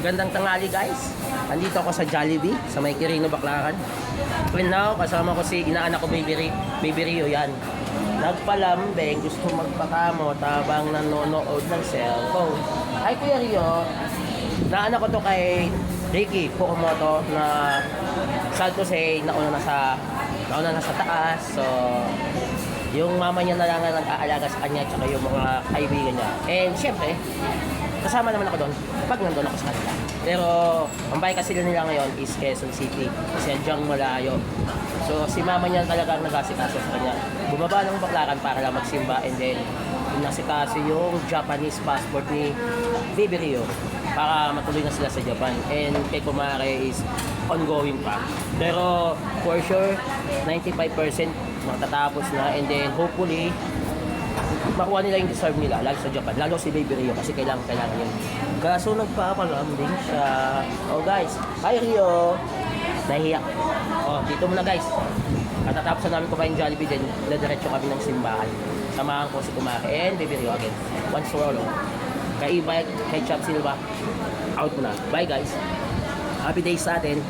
Magandang tanghali guys. Andito ako sa Jollibee, sa may Quirino, Baclaran. And now, kasama ko si inaanak ko Baby Rio yan. Nagpalambing, gusto magpakamot habang nanonood ng cellphone. Ay Kuya Rio, naanak ko to kay Ricky Fukumoto na Salto say nauna na sa taas. So, yung mama niya na lang ang nag-aalaga sa kanya tsaka yung mga kaibigan niya. And syempre, kasama naman ako doon pag nandun ako sa kanila. Pero ang bahay kasi nila ngayon is Quezon City kasi andyang malayo. So si mama niya talaga ang nag-asikaso sa kanya. Bumaba ng Baclaran para lang magsimba and then nasikaso yung Japanese passport ni Baby Rio para matuloy na sila sa Japan. And kay Kumare is ongoing pa. Pero for sure, 95% matatapos na and then hopefully makuha nila yung deserve nila, lalo sa Japan, lalo si Baby Rio kasi kailangan yun. Kaso nagpapalambing siya. Oh guys, hi Rio! Nahiyak. Oh, dito muna guys. Katatapos na namin kumain Jollibee din, diretso kami ng simbahan. Samahan ko si Kumare and Baby Rio again. Once for all. Kay E-Bike, kay Chop Silva, out na. Bye guys. Happy days sa atin.